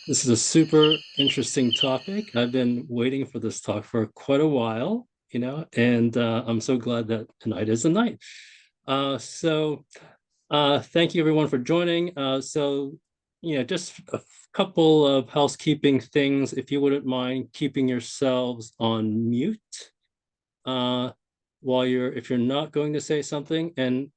This is a super interesting topic. I've been waiting for this talk for quite a while, and I'm so glad that tonight is the night. Thank you everyone for joining. Just a couple of housekeeping things. If you wouldn't mind keeping yourselves on mute if you're not going to say something, and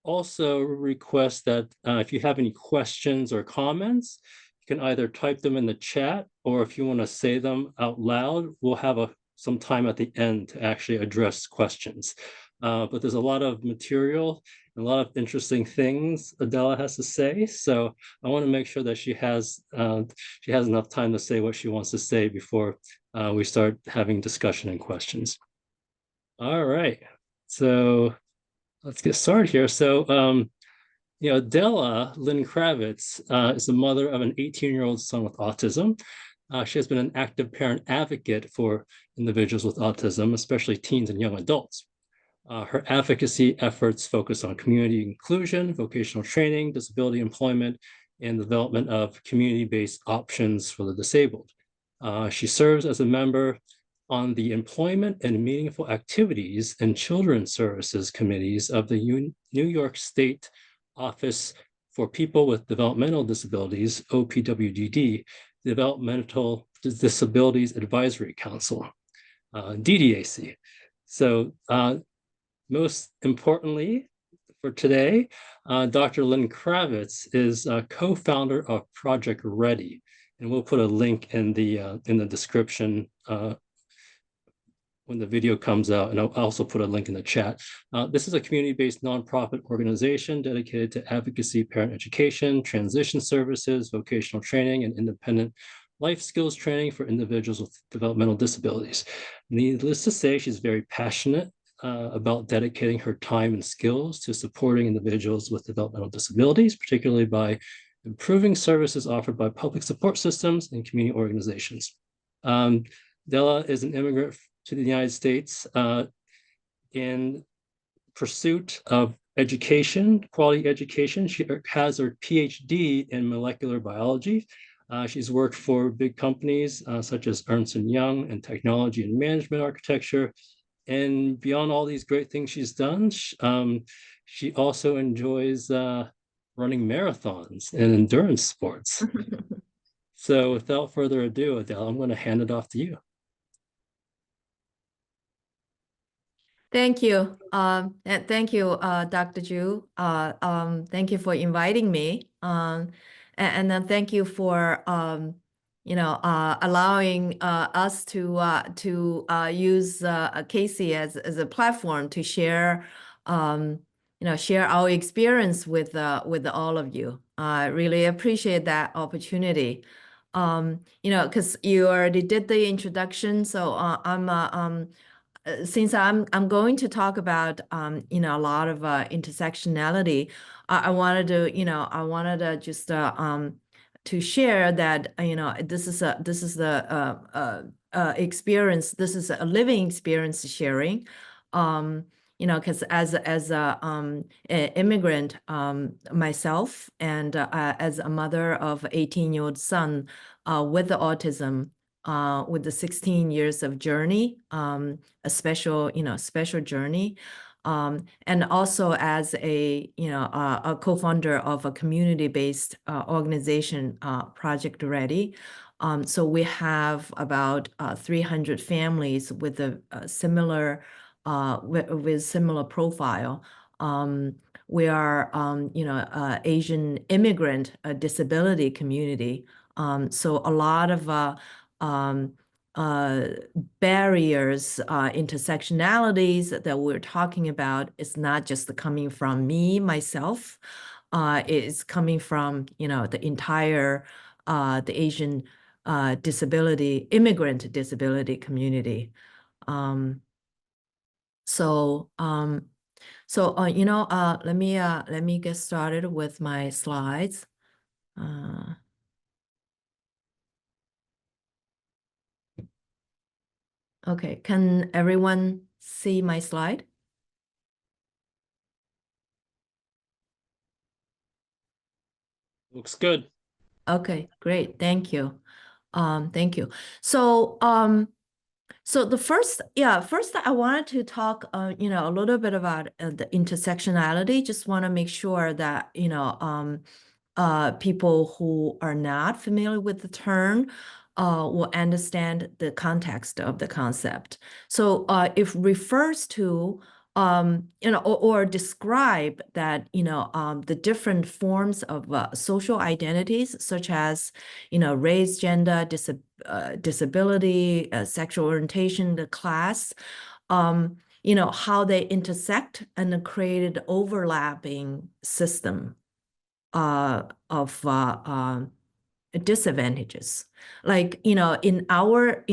also request that if you have any questions or comments, you can either type them in the chat, or if you want to say them out loud, we'll have some time at the end to actually address questions. But there's a lot of material and a lot of interesting things Adella has to say, so I want to make sure that she has enough time to say what she wants to say before we start having discussion and questions. All right, so let's get started here. So, Adella Lin-Kravitz is the mother of an 18-year-old son with autism. She has been an active parent advocate for individuals with autism, especially teens and young adults. Her advocacy efforts focus on community inclusion, vocational training, disability employment, and the development of community-based options for the disabled. She serves as a member on the Employment and Meaningful Activities and Children's Services Committees of the New York State Office for People with Developmental Disabilities, OPWDD, Developmental Disabilities Advisory Council, DDAC. So most importantly for today, Dr. Lin-Kravitz is a co-founder of Project Ready, and we'll put a link in the description when the video comes out, and I'll also put a link in the chat. This is a community-based nonprofit organization dedicated to advocacy, parent education, transition services, vocational training, and independent life skills training for individuals with developmental disabilities. Needless to say, she's very passionate about dedicating her time and skills to supporting individuals with developmental disabilities, particularly by improving services offered by public support systems and community organizations. Adella is an immigrant to the United States in pursuit of education, quality education. She has her PhD in molecular biology. She's worked for big companies such as Ernst & Young in technology and management architecture. And beyond all these great things she's done, she also enjoys running marathons and endurance sports. So without further ado, Adele, I'm going to hand it off to you. Thank you. And thank you, Dr. Ju. Thank you for inviting me. And then thank you for, allowing us to use Casey as a platform to share, share our experience with all of you. I really appreciate that opportunity. Because you already did the introduction, so since I'm going to talk about a lot of intersectionality, I wanted to just to share that this is the experience. This is a living experience sharing. Because as an immigrant myself, and as a mother of an 18-year-old son with autism, with the 16 years of journey, a special journey, and also as a co-founder of a community-based organization, Project Ready. So we have about 300 families with a similar profile. We are Asian immigrant disability community. So a lot of barriers, intersectionalities that we're talking about is not just coming from myself. It's coming from the entire the Asian immigrant disability community. Let me get started with my slides. Okay, can everyone see my slide? Looks good. Okay, great. Thank you. Thank you. So, so first I wanted to talk, a little bit about the intersectionality. Just want to make sure that, people who are not familiar with the term will understand the context of the concept. So it refers to or describe that, the different forms of social identities, such as, race, gender, disability, sexual orientation, the class, how they intersect and create an overlapping system of disadvantages. Like, in our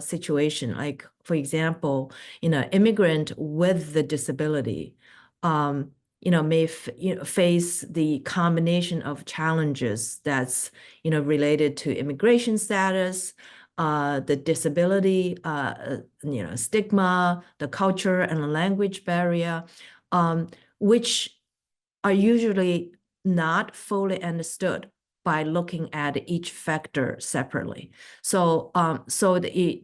situation, like, for example, immigrant with the disability, may face the combination of challenges that's, related to immigration status, the disability, stigma, the culture and the language barrier, which are usually not fully understood by looking at each factor separately. So, basically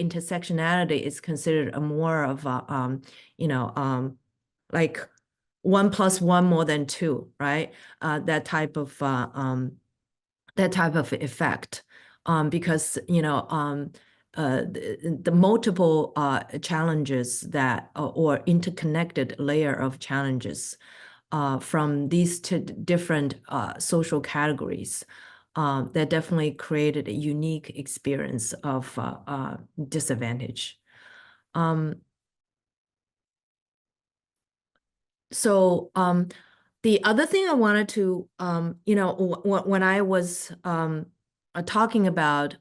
intersectionality is considered a more of a, like 1 + 1 more than 2, right? That type of effect, because the multiple challenges that or interconnected layer of challenges from these two different social categories that definitely created a unique experience of disadvantage. So the other thing I wanted to, when I was talking about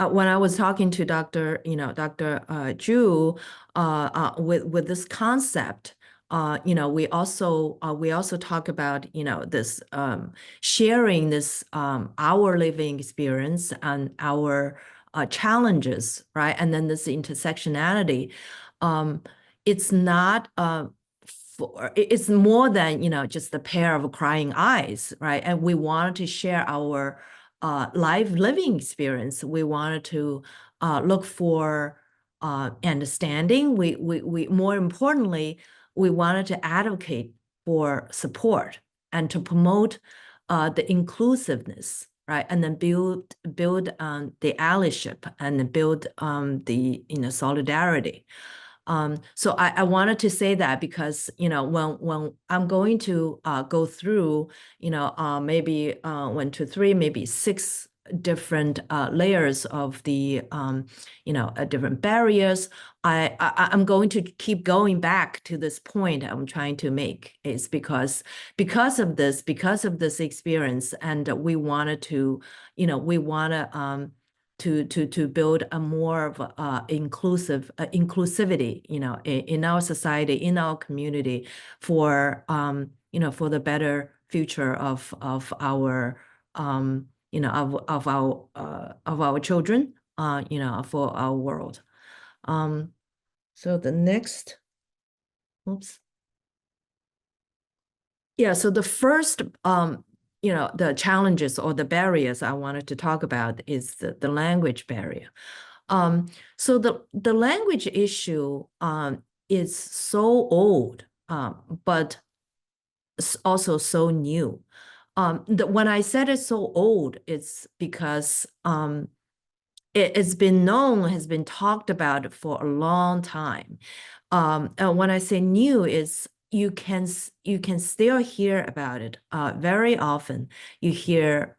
when I was talking to Dr. Zhu with this concept, we also talk about this sharing this our living experience and our challenges, right? And then this intersectionality. It's not it's more than just a pair of crying eyes, right? And we wanted to share our life living experience. We wanted to look for understanding. We more importantly, we wanted to advocate for support and to promote the inclusiveness, right? And then build the allyship and build the solidarity. So I wanted to say that because when I'm going to go through maybe 1, 2, 3, maybe 6 different layers of the different barriers, I'm going to keep going back to this point I'm trying to make, is because of this experience, and we wanted to to build a more of inclusivity, in our society, in our community, for for the better future of our of our children, for our world. So the next, oops. Yeah, so the first the challenges or the barriers I wanted to talk about is the language barrier. So the language issue is so old, but also so new. When I said it's so old, it's because it's been known, has been talked about for a long time. And when I say new, is you can still hear about it very often. You hear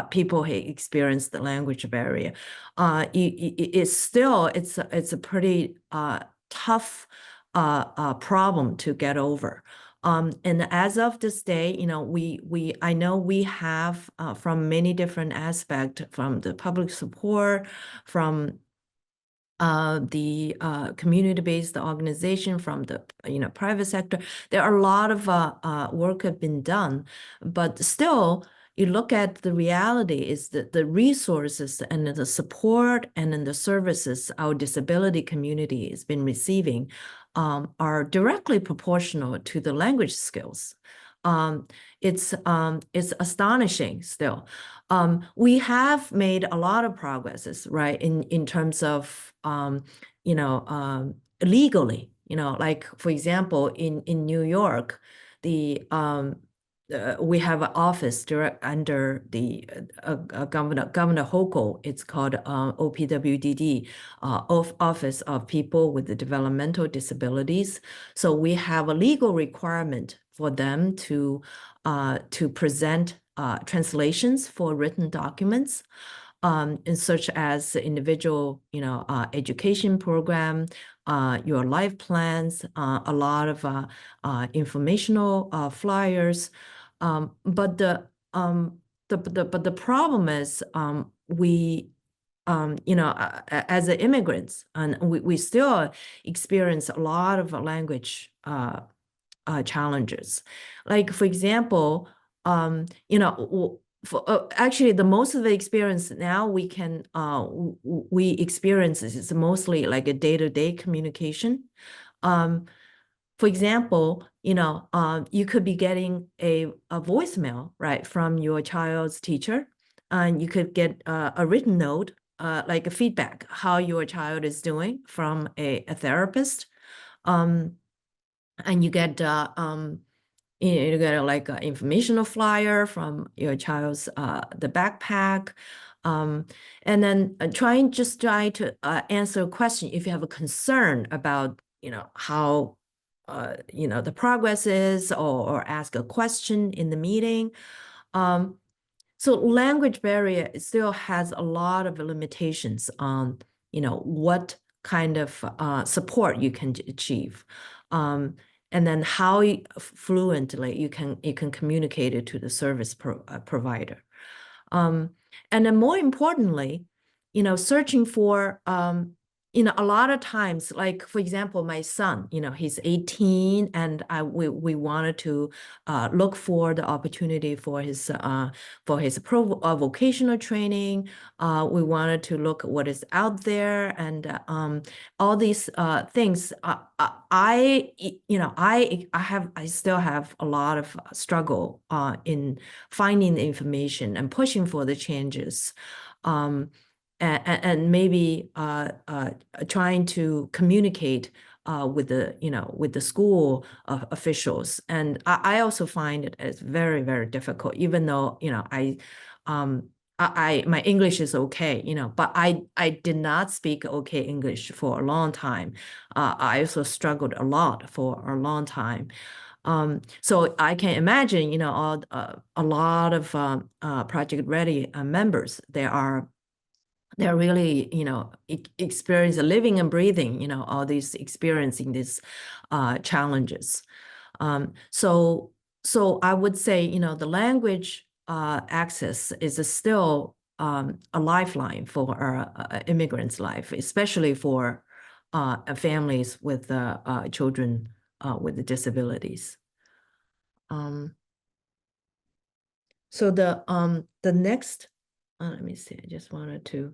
people who experience the language barrier. It's still it's a pretty tough problem to get over. And as of this day, I know we have from many different aspects, from the public support, from the community-based organization, from the private sector. There are a lot of work have been done, but still, you look at the reality is that the resources and the support and then the services our disability community has been receiving are directly proportional to the language skills. it's astonishing still. We have made a lot of progresses, right, in terms of legally, like for example, in New York, the we have an office direct under the Governor Hochul. It's called OPWDD, Office of People with Developmental Disabilities. So we have a legal requirement for them to present translations for written documents, and such as the individual, education program, your life plans, a lot of informational flyers. But the problem is we as immigrants, and we still experience a lot of language challenges. Like for example, actually the most of the experience now we experience is mostly like a day-to-day communication. For example, you could be getting a voicemail, right, from your child's teacher, and you could get a written note, like a feedback, how your child is doing from a therapist. And you get like an informational flyer from your child's the backpack. And then try to answer a question if you have a concern about how the progress is, or ask a question in the meeting. So language barrier still has a lot of limitations on what kind of support you can achieve, and then how fluently you can communicate it to the service provider. And then more importantly, searching for a lot of times, like for example, my son, he's 18, and we wanted to look for the opportunity for his vocational training. We wanted to look at what is out there, and all these things. I still have a lot of struggle in finding the information and pushing for the changes. And maybe trying to communicate with the school officials. And I also find it as very, very difficult, even though my English is okay, but I did not speak okay English for a long time. I also struggled a lot for a long time. So I can imagine, a lot of Project Ready members, they're really, experience living and breathing, all these experiencing these challenges. So I would say, the language access is still a lifeline for our immigrants' life, especially for families with children with disabilities. So the next, let me see, I just wanted to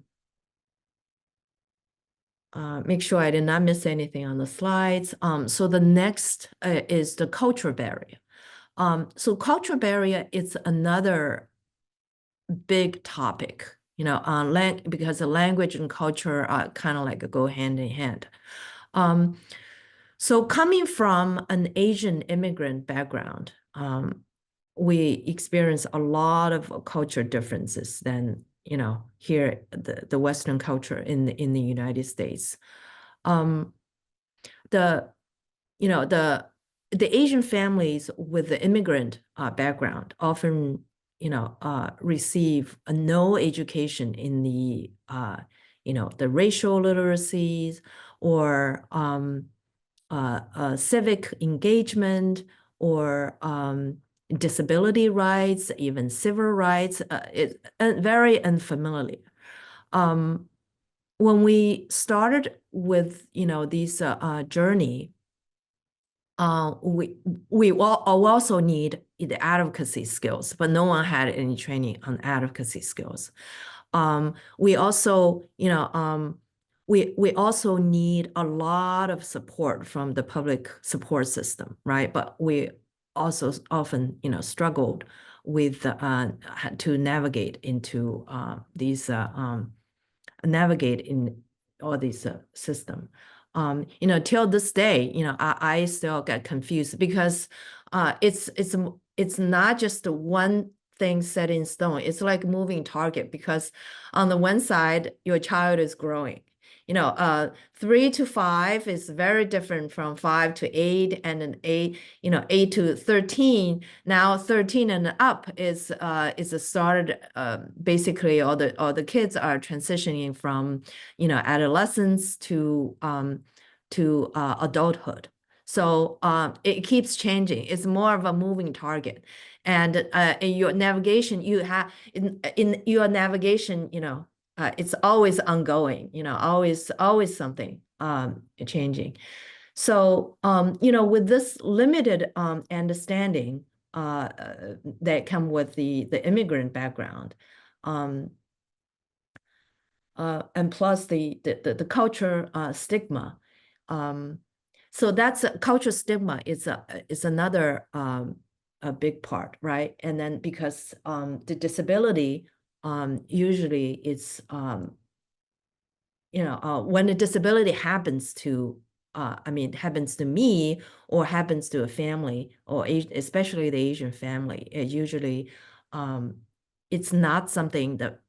make sure I did not miss anything on the slides. So the next is the culture barrier. So culture barrier is another big topic, because the language and culture are kind of like go hand in hand. So coming from an Asian immigrant background, we experience a lot of culture differences than here the Western culture in the United States. The Asian families with the immigrant background often receive no education in the the racial literacies, or civic engagement, or disability rights, even civil rights. It's very unfamiliar. When we started with these journey, we also need the advocacy skills, but no one had any training on advocacy skills. We also we also need a lot of support from the public support system, right? But we also often, struggled with to navigate into navigate in all these system. Till this day, I still get confused because it's not just one thing set in stone. It's like moving target because on the one side, your child is growing. 3 to 5 is very different from 5 to 8, and then 8 to 13. Now 13 and up is a started. Basically, all the kids are transitioning from adolescence to adulthood. So it keeps changing. It's more of a moving target. And in your navigation, you have in your navigation, it's always ongoing, always something changing. So, with this limited understanding that come with the immigrant background, and plus the culture stigma. So that's culture stigma is another a big part, right? And then because the disability usually it's when a disability happens to happens to me or happens to a family, or especially the Asian family, it usually it's not something that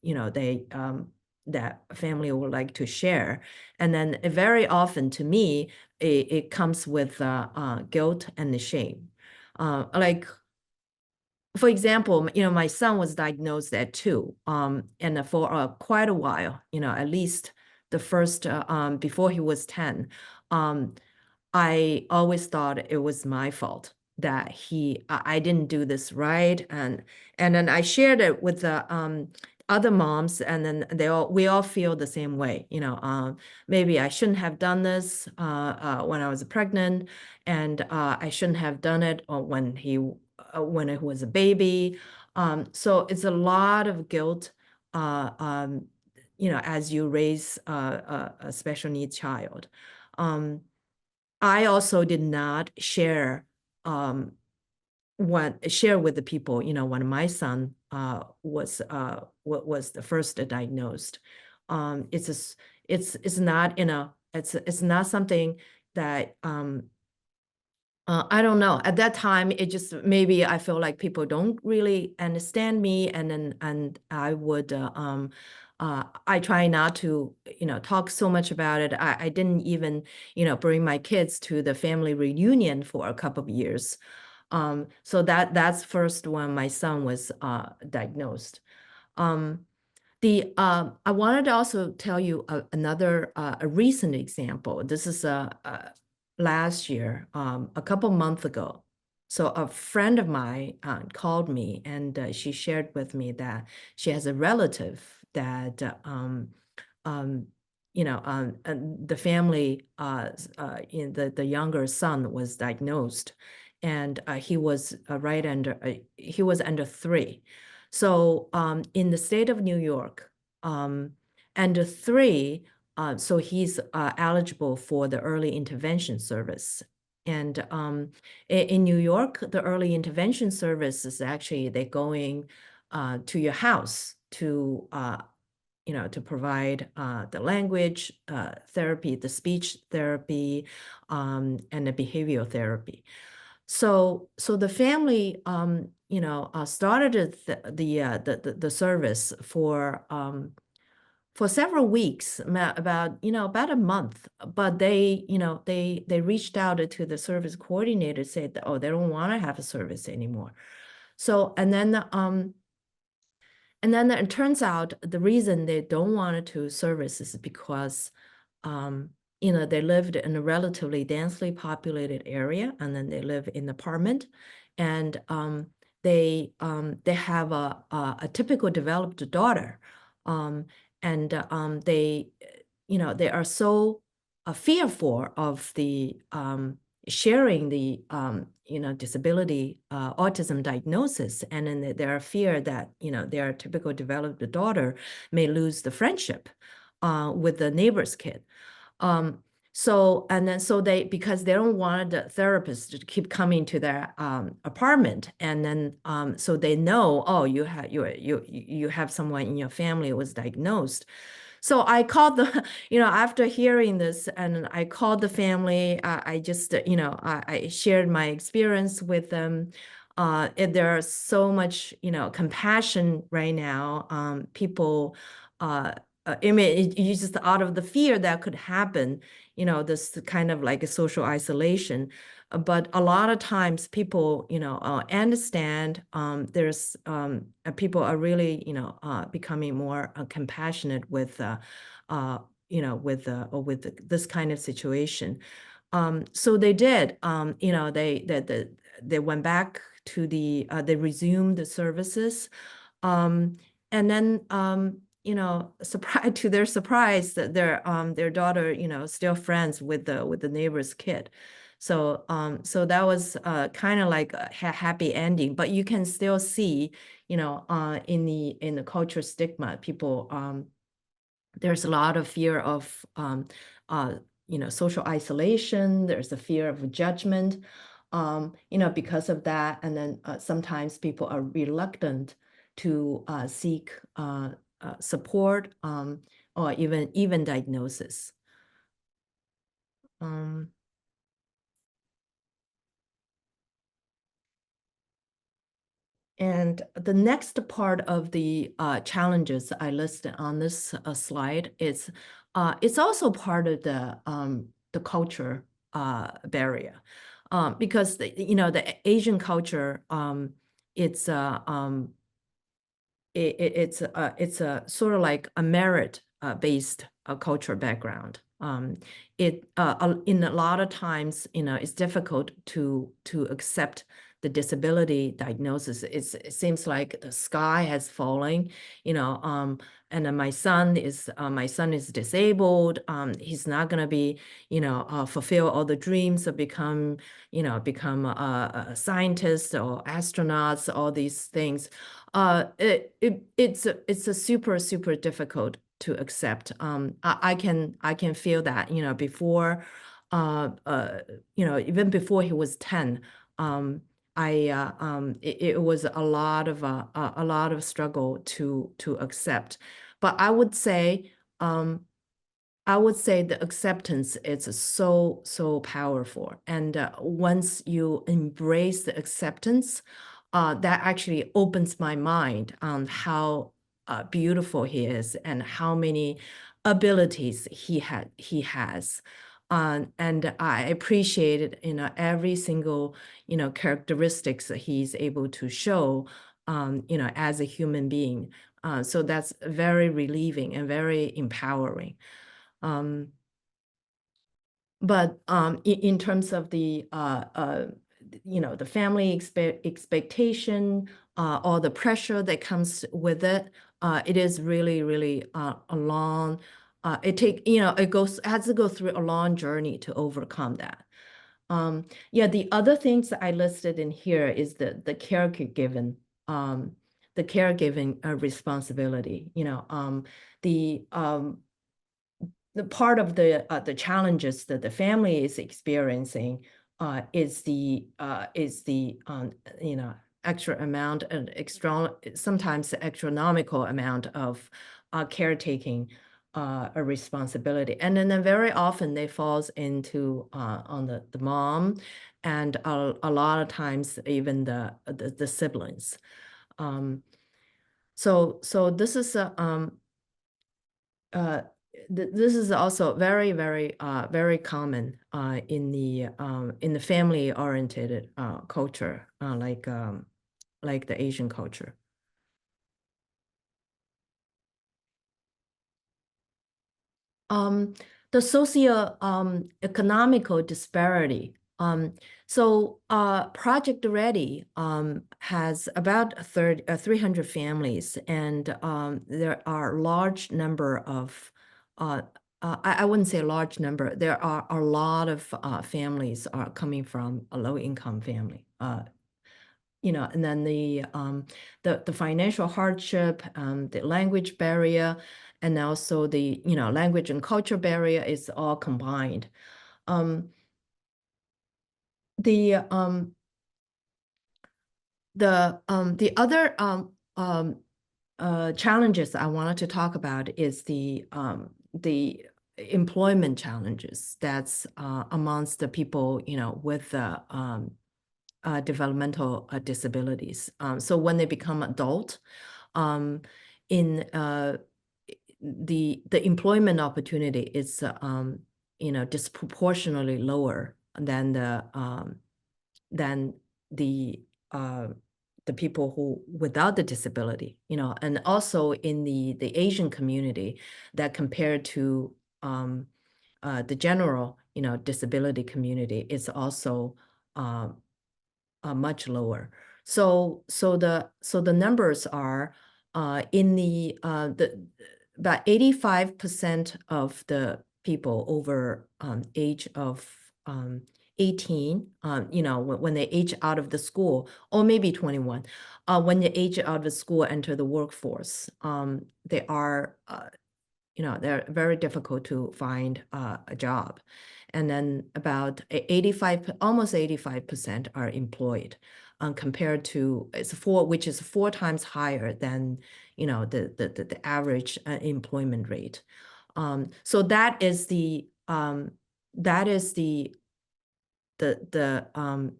they that family would like to share. And then very often to me, it comes with guilt and shame. Like, for example, my son was diagnosed at 2, and for quite a while, at least the first, before he was 10, I always thought it was my fault that I didn't do this right. And then I shared it with the other moms, and then we all feel the same way. Maybe I shouldn't have done this when I was pregnant, and I shouldn't have done it when it was a baby. So it's a lot of guilt, as you raise a special needs child. I also did not share with the people, when my son was the first diagnosed. It's not it's not something that I don't know. At that time, it just maybe I feel like people don't really understand me, and I would I try not to talk so much about it. I didn't even bring my kids to the family reunion for a couple of years. So that's first when my son was diagnosed. I wanted to also tell you another a recent example. This is last year, a couple months ago. So a friend of mine called me, and she shared with me that she has a relative that the family in the younger son was diagnosed, and he was he was under 3. So in the state of New York, under 3, so he's eligible for the early intervention service. And in New York, the early intervention service is actually they're going to your house to to provide the language therapy, the speech therapy, and the behavioral therapy. So the family, started the service for several weeks, about a month. But they reached out to the service coordinator, said, oh, they don't want to have a service anymore. So and then it turns out the reason they don't want to service is because, they lived in a relatively densely populated area, and then they live in an apartment, and they have a typical developed daughter, and they are so fearful of the sharing the disability autism diagnosis, and then there are fear that their typical developed daughter may lose the friendship with the neighbor's kid. So, and then so because they don't want the therapist to keep coming to their apartment, and then so they know, oh, you have someone in your family who was diagnosed. So I called the, after hearing this, and I called the family. I just, I shared my experience with them. There's so much, compassion right now. People, I mean, it's just out of the fear that could happen, this kind of like a social isolation. But a lot of times people, understand there's people are really, becoming more compassionate with, with this kind of situation. So they did, they went back to they resumed the services. And then, surprise to their surprise, that their daughter, still friends with the neighbor's kid. So, so that was kind of like a happy ending. But you can still see, in the culture stigma, people, there's a lot of fear of, social isolation. There's a fear of judgment, because of that. And then sometimes people are reluctant to seek support, or even diagnosis. And the next part of the challenges I listed on this slide is it's also part of the culture barrier, because the Asian culture, it's it's a sort of like a merit based culture background. In a lot of times, it's difficult to accept the disability diagnosis. It seems like the sky has fallen, and then my son is disabled. He's not going to be, fulfill all the dreams of become a scientist or astronauts, all these things. It's a super difficult to accept. I can feel that, before, even before he was 10, it was a lot of struggle to accept. But I would say the acceptance is so powerful. And once you embrace the acceptance, that actually opens my mind on how beautiful he is and how many abilities he has. And I appreciated, every single, characteristics that he's able to show, as a human being. So that's very relieving and very empowering. But in terms of the the family expectation, or the pressure that comes with it, it is really a long. It has to go through a long journey to overcome that. Yeah, the other things that I listed in here is the caregiving, responsibility. The part of the challenges that the family is experiencing is the extra amount and sometimes astronomical amount of caretaking a responsibility, and then very often they falls into on the mom, and a lot of times even the siblings. So this is a this is also very common in the family-oriented culture, like the Asian culture. The socio-economical disparity. So Project Ready has about 300 families, and there are a large number of, I wouldn't say a large number, there are a lot of families are coming from a low-income family, and then the financial hardship, the language barrier, and also the language and culture barrier is all combined. The other challenges I wanted to talk about is the employment challenges that's amongst the people with developmental disabilities. So when they become adult, in the employment opportunity is disproportionately lower than the people who without the disability, and also in the Asian community, that compared to the general disability community is also much lower. So the numbers are in the about 85% of the people over age of 18, when they age out of the school, or maybe 21, when they age out of the school, enter the workforce, they are they're very difficult to find a job. And then about 85, almost 85% are employed, compared to which is 4 times higher than the average employment rate. So that is the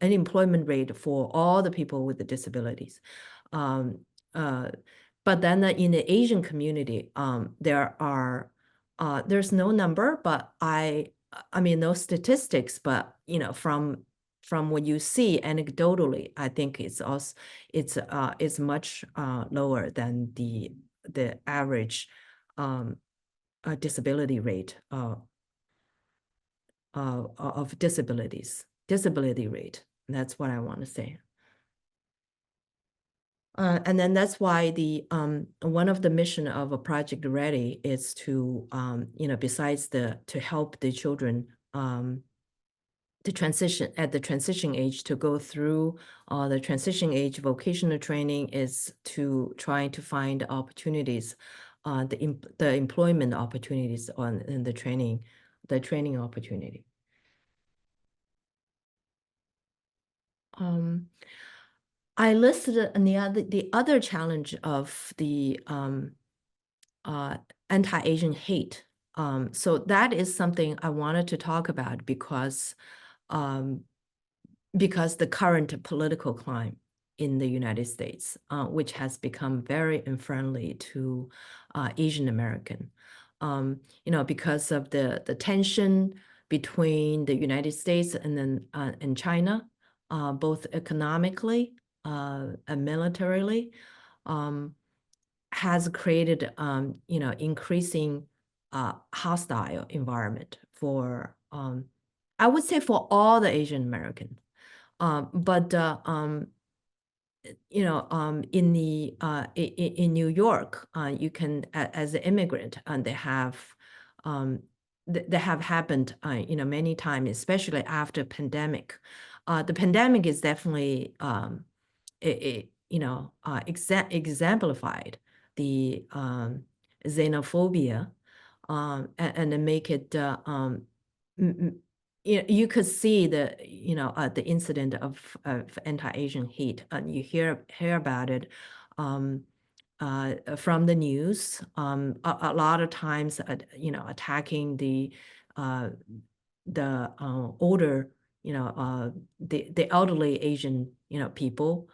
unemployment rate for all the people with the disabilities. But then in the Asian community, there's no number, but I mean no statistics, but from what you see anecdotally, I think it's much lower than the average disability rate of disability rate. That's what I want to say. And then that's why one of the mission of a Project Ready is to besides to help the children to transition at the transition age, to go through the transition age vocational training, is to try to find opportunities, the employment opportunities in the training opportunity. I listed the other challenge of the anti-Asian hate. So that is something I wanted to talk about because the current political climate in the United States, which has become very unfriendly to Asian American, because of the tension between the United States and China, both economically and militarily, has created increasing hostile environment for I would say for all the Asian American, but in New York, you can as an immigrant, and they have happened many times, especially after pandemic. The pandemic is definitely exemplified the xenophobia, and then make it you could see the incident of anti-Asian hate, and you hear about it from the news, a lot of times attacking the older, the elderly Asian people.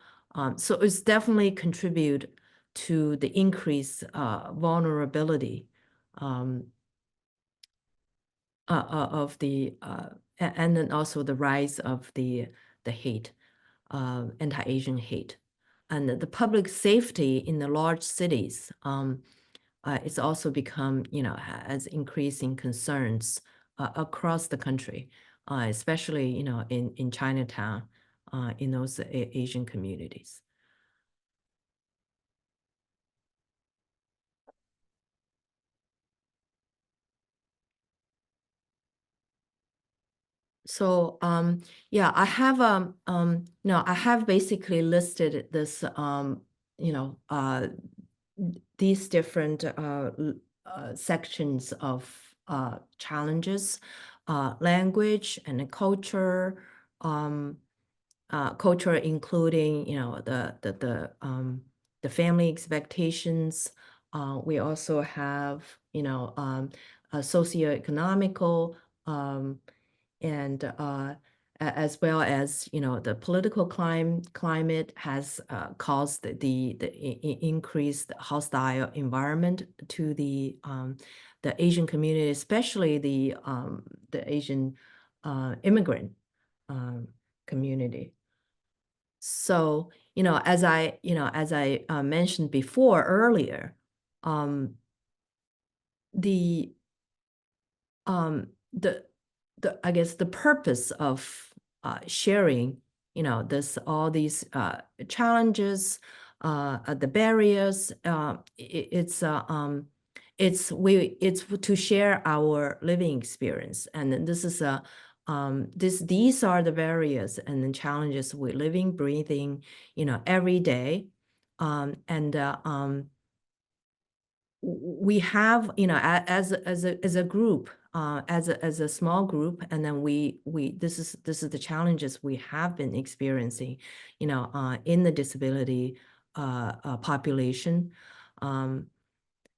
So it's definitely contribute to the increased vulnerability of the and then also the rise of the hate, anti-Asian hate, and the public safety in the large cities. It's also become has increasing concerns across the country, especially in Chinatown, in those Asian communities. So yeah, I have I have basically listed this these different sections of challenges, language and culture, culture including the family expectations. We also have socio-economical and as well as the political climate has caused the increased hostile environment to the Asian community, especially the Asian immigrant community. So as I mentioned before earlier, the the I guess the purpose of sharing, all these challenges, the barriers, it's to share our living experience, and then this is these are the barriers and the challenges we're living, breathing, every day, and we have, as a group, as a small group, and then this is the challenges we have been experiencing, in the disability population.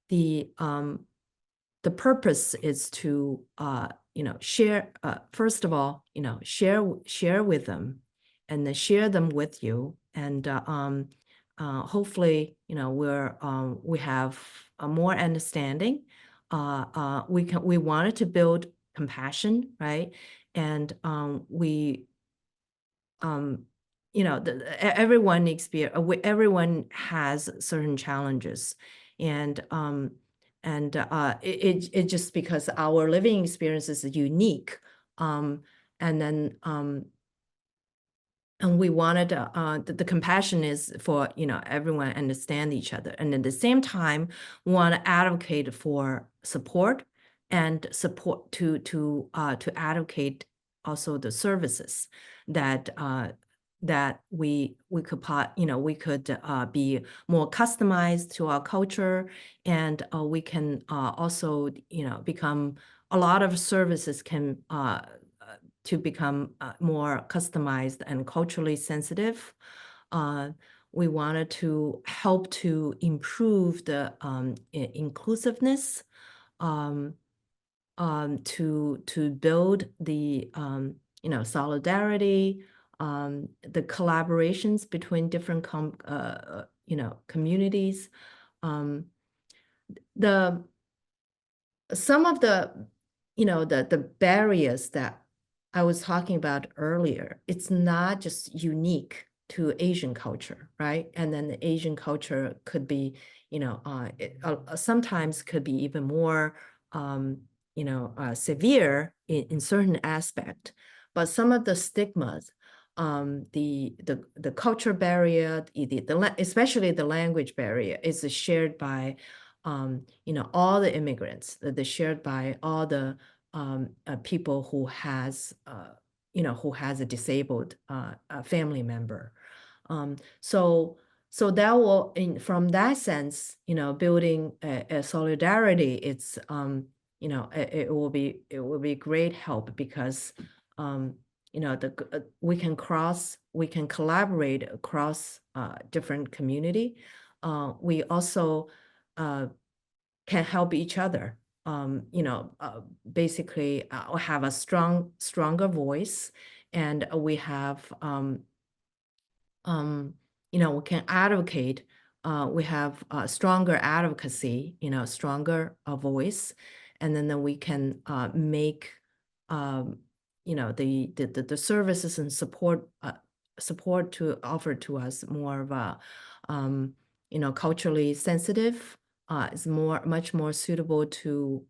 The purpose is to share, first of all, share with them, and then share them with you, and hopefully we have a more understanding. We wanted to build compassion, right? And everyone has certain challenges, and it just because our living experience is unique, and then and we wanted the compassion is for everyone understand each other, and at the same time want to advocate for support and support to advocate also the services that we could we could be more customized to our culture, and we can also become a lot of services can to become more customized and culturally sensitive. We wanted to help to improve the inclusiveness, to build the solidarity, the collaborations between different communities. Some of the the barriers that I was talking about earlier, it's not just unique to Asian culture, right? And then the Asian culture could be, sometimes could be even more, severe in certain aspect. But some of the stigmas, the culture barrier, especially the language barrier, is shared by, all the immigrants. They're shared by all the people who has a disabled family member. So that will, from that sense, building a solidarity, it's it will be great help, because we can collaborate across different community. We also can help each other. Basically have a stronger voice, and we have we can advocate. We have stronger advocacy, stronger voice, and then we can make the services and support to offer to us more of a culturally sensitive, is much more suitable to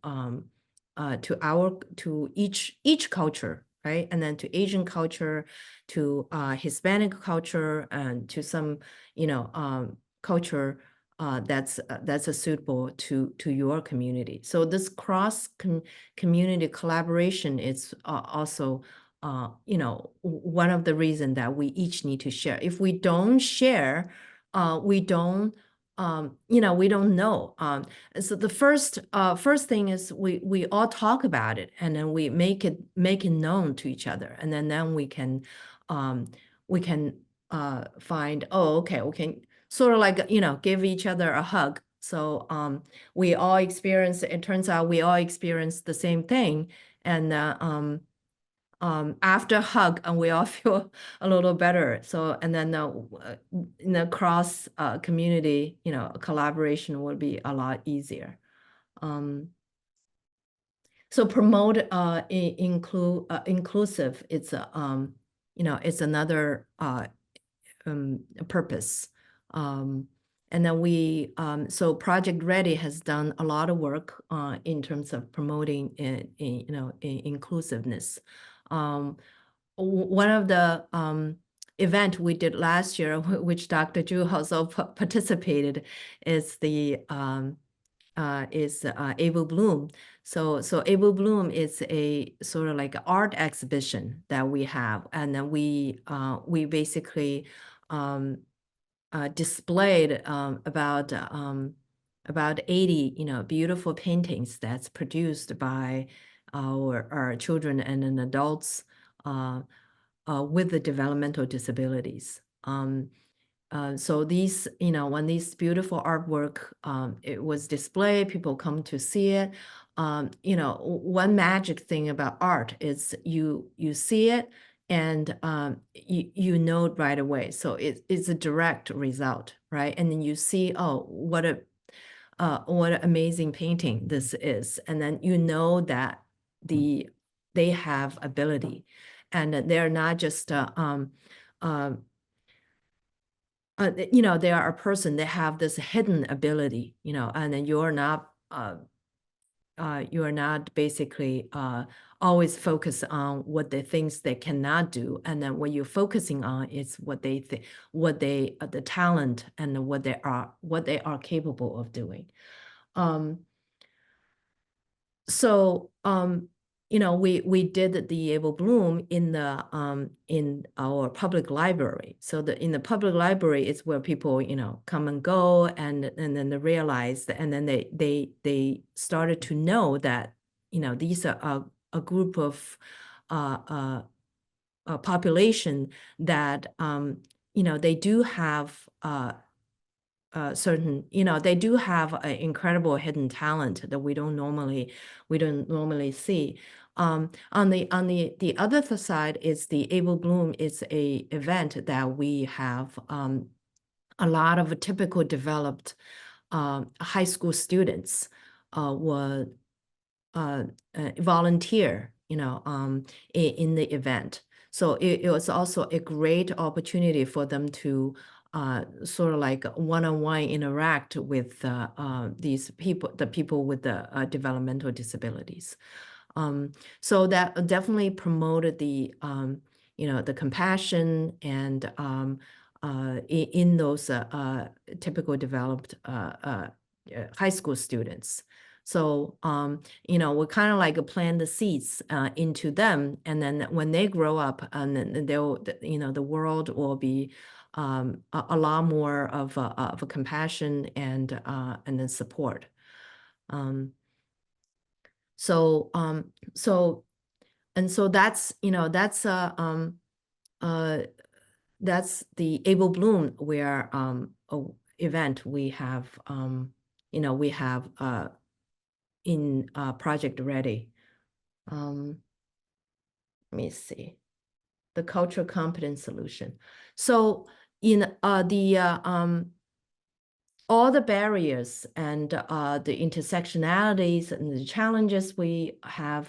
each culture, right? And then to Asian culture, to Hispanic culture, and to some culture that's suitable to your community. So this community collaboration is also you know, one of the reasons that we each need to share. If we don't share, we don't, you know, we don't know. So the first thing is we all talk about it, and then we make it known to each other, and then we can find, oh, okay, we can sort of like, you know, give each other a hug. So we all experience, it turns out we all experience the same thing, and after hug, and we all feel a little better. So, and then in the cross community, you know, collaboration will be a lot easier. So promote inclusive. It's you know, it's another purpose. And then we, so Project Ready has done a lot of work in terms of promoting, you know, inclusiveness. One of the event we did last year, which Dr. Zhu also participated, is the Able Bloom. So Able Bloom is a sort of like art exhibition that we have, and then we basically displayed about 80, you know, beautiful paintings that's produced by our children and then adults with the developmental disabilities. So these, you know, when these beautiful artwork, it was displayed, people come to see it. You know, one magic thing about art is you see it, and you know it right away. So it's a direct result, right? And then you see, oh, what an amazing painting this is, and then you know that they have ability, and they're not just you know, they are a person, they have this hidden ability, you know, and then you're not basically always focused on what the things they cannot do, and then what you're focusing on is what they think, what they the talent and what they are capable of doing. So you know, we did the Able Bloom in our public library. So in the public library is where people, you know, come and go, and then they realized, and then they started to know that, you know, these are a group of a population that you know, they do have certain, you know, they do have an incredible hidden talent that we don't normally see. On the other side is the Able Bloom is a event that we have a lot of typical developed high school students will volunteer, you know, in the event. So it was also a great opportunity for them to sort of like one-on-one interact with these people, the people with the developmental disabilities. So that definitely promoted the, you know, the compassion and in those typical developed high school students. So, you know, we kind of like plant the seeds into them, and then when they grow up, and then they'll, you know, the world will be a lot more of a compassion and then support. So that's, you know, that's the Able Bloom, where event we have, you know, we have in Project Ready. Let me see, the cultural competence solution. So in all the barriers and the intersectionalities and the challenges we have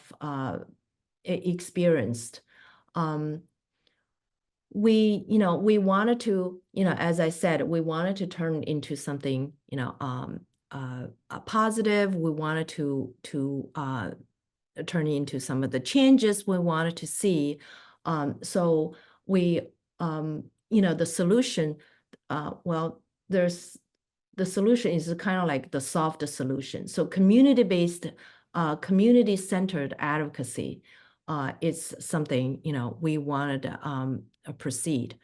experienced, we, you know, we wanted to, you know, as I said, we wanted to turn into something, you know, a positive. We wanted to turn into some of the changes we wanted to see. So we, you know, the solution, well, the solution is kind of like the soft solution. So community-based, community-centered advocacy it's something, we wanted to proceed.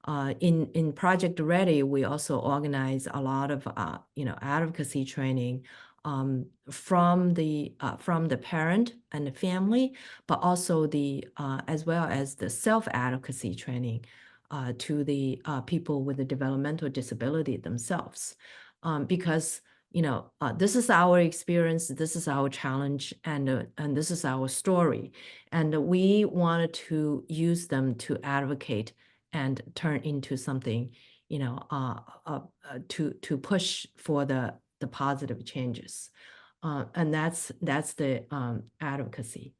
In Project Ready, we also organize a lot of, advocacy training from the parent and the family, but also as well as the self-advocacy training to the people with the developmental disability themselves. Because this is our experience, this is our challenge, and this is our story, and we wanted to use them to advocate and turn into something, to push for the positive changes, and that's the advocacy.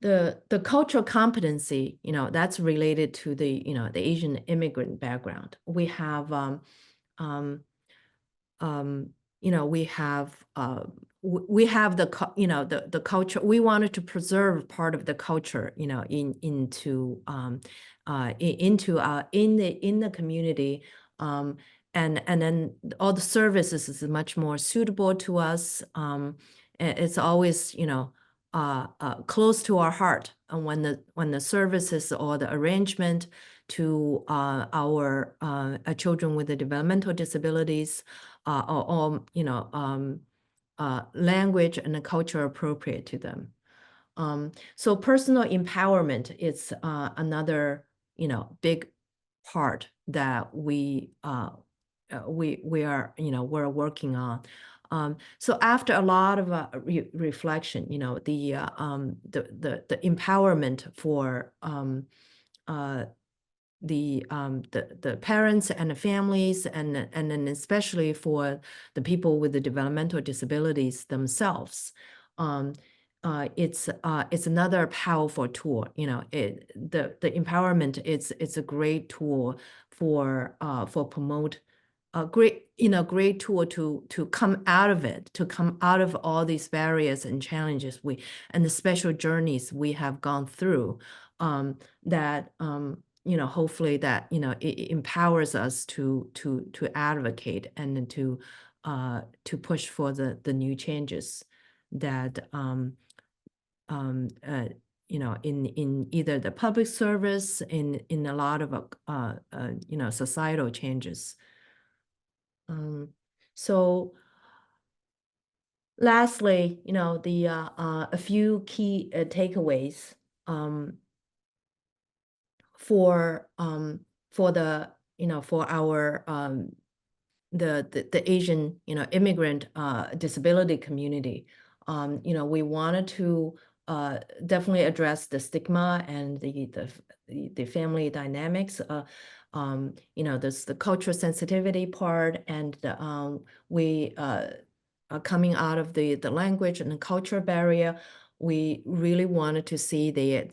The cultural competency, that's related to the Asian immigrant background. We have um, we have the culture. We wanted to preserve part of the culture, in the community, and then all the services is much more suitable to us. It's always close to our heart, and when the services or the arrangement to our children with the developmental disabilities, or language and the culture appropriate to them. So personal empowerment is another big part that we are we're working on. So after a lot of reflection, the empowerment for the parents and the families, and then especially for the people with the developmental disabilities themselves. It's another powerful tool. The empowerment, it's a great tool for promote a great tool to come out of it, to come out of all these barriers and challenges and the special journeys we have gone through, that hopefully that it empowers us to advocate and to push for the new changes that in either the public service, in a lot of societal changes. So lastly, a few key takeaways for the for our the Asian immigrant disability community. We wanted to definitely address the stigma and the family dynamics. There's the cultural sensitivity part, and we coming out of the language and the culture barrier. We really wanted to see the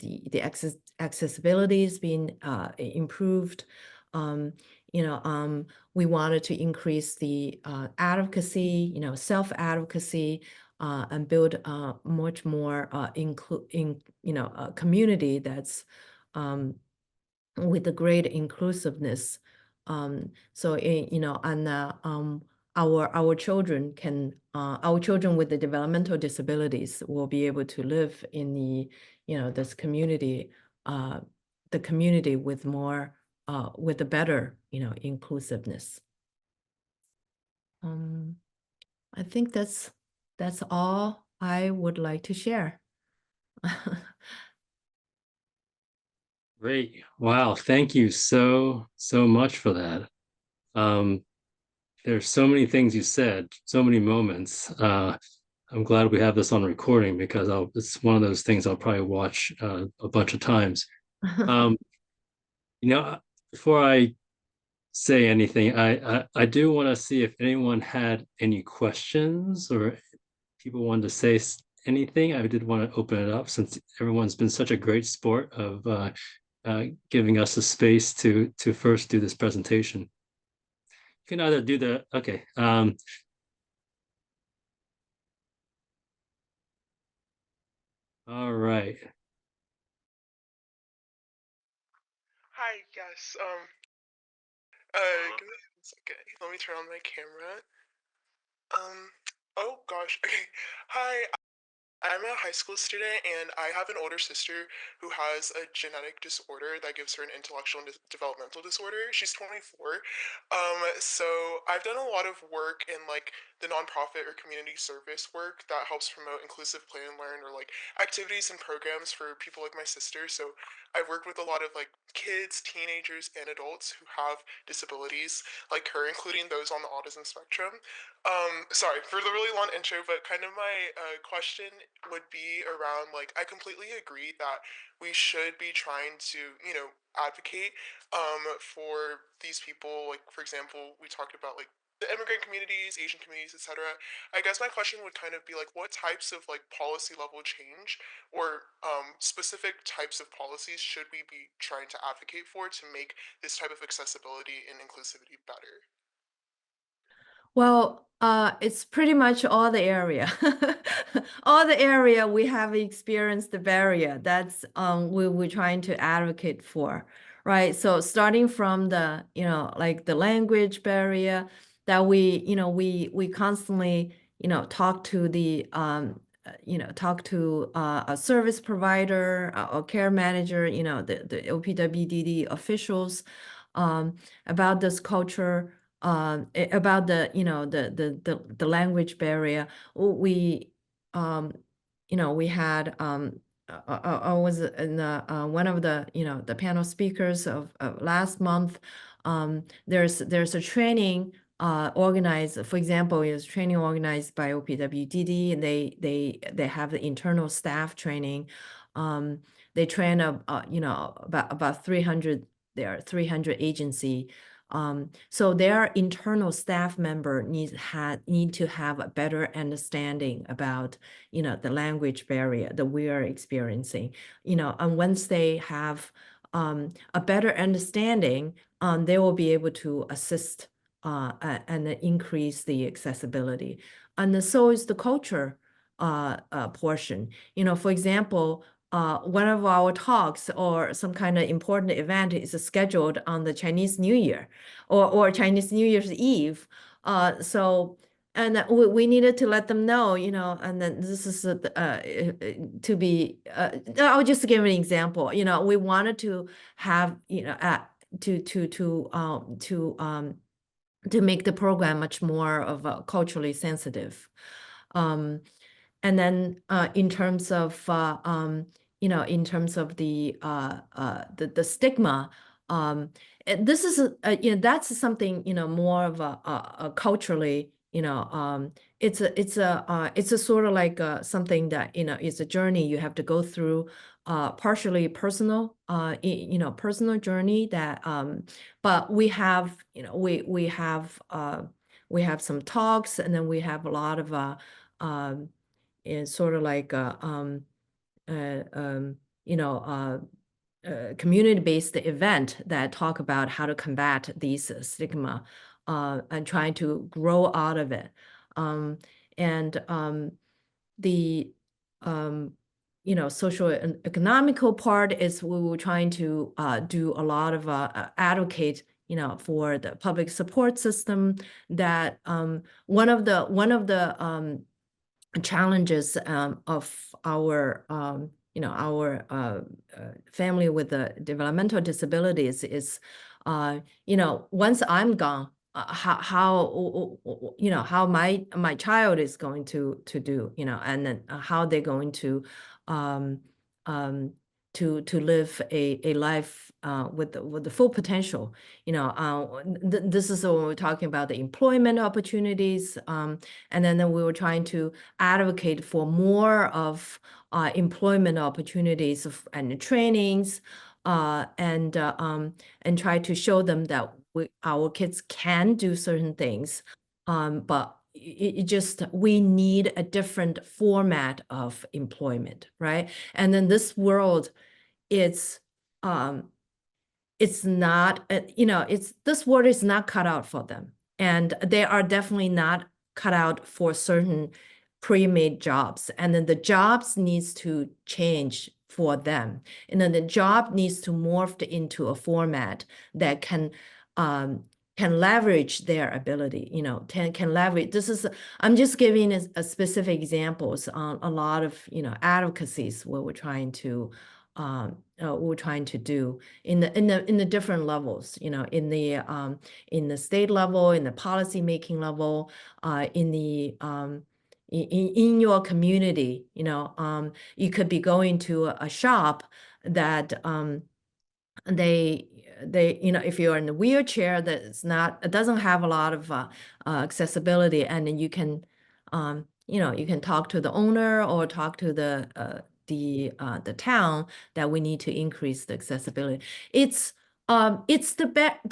accessibility being improved. We wanted to increase the advocacy, self-advocacy, and build a much more a community that's with a great inclusiveness. So and our children with the developmental disabilities will be able to live in this community, the community with more with a better inclusiveness. I think that's all I would like to share. Great. Wow. Thank you so much for that. There's so many things you said, so many moments. I'm glad we have this on recording, because it's one of those things I'll probably watch a bunch of times. Um, before I say anything, I do want to see if anyone had any questions, or people wanted to say anything. I did want to open it up, since everyone's been such a great sport of giving us a space to first do this presentation. You can either do okay. All right. Hi, yes. Give me a second. Let me turn on my camera. Oh gosh. Okay. Hi, I'm a high school student, and I have an older sister who has a genetic disorder that gives her an intellectual and developmental disorder. She's 24. So I've done a lot of work in like the nonprofit or community service work that helps promote inclusive play and learn, or like activities and programs for people like my sister. So I've worked with a lot of like kids, teenagers, and adults who have disabilities like her, including those on the autism spectrum. Sorry for the really long intro, but kind of my question would be around like I completely agree that we should be trying to, advocate for these people. Like for example, we talked about like the immigrant communities, Asian communities, etc. I guess my question would kind of be like, what types of like policy level change or specific types of policies should we be trying to advocate for to make this type of accessibility and inclusivity better? Well, it's pretty much all the area. All the area we have experienced the barrier. That's we're trying to advocate for, right? So starting from the, like the language barrier that we constantly, talk to the talk to a service provider or care manager, the OPWDD officials about this culture, about the the language barrier. We we had I was in one of the the panel speakers of last month. There's a training organized, for example, is training organized by OPWDD, and they have the internal staff training. They train about 300. There are 300 agency. So their internal staff member need to have a better understanding about the language barrier that we are experiencing. And once they have a better understanding, they will be able to assist and increase the accessibility. And so is the culture portion. For example, one of our talks or some kind of important event is scheduled on the Chinese New Year or Chinese New Year's Eve. And we needed to let them know, and then this is to be, I'll just give an example. We wanted to have, to make the program much more of a culturally sensitive. And then in terms of in terms of the stigma, this is that's something more of a culturally it's a sort of like something that it's a journey you have to go through, partially personal personal journey that but we have we have some talks, and then we have a lot of is sort of like community-based event that talk about how to combat these stigma and trying to grow out of it. And the social and economical part is we were trying to do a lot of advocate for the public support system. That one of the challenges of our our family with the developmental disabilities is once I'm gone, how my child is going to do, and then how they're going to to live a life with the full potential. This is when we're talking about the employment opportunities, and then we were trying to advocate for more of employment opportunities and trainings, and try to show them that our kids can do certain things, but it just we need a different format of employment, right? And then this world, it's not this world is not cut out for them, and they are definitely not cut out for certain pre-made jobs, and then the jobs needs to change for them, and then the job needs to morph into a format that can can leverage their ability, can leverage. I'm just giving a specific examples on a lot of, advocacies what we're trying to do in the different levels, in the state level, in the policy making level, in your community, you could be going to a shop that they if you're in a wheelchair it doesn't have a lot of accessibility, and then you can you can talk to the owner or talk to the town that we need to increase the accessibility. It's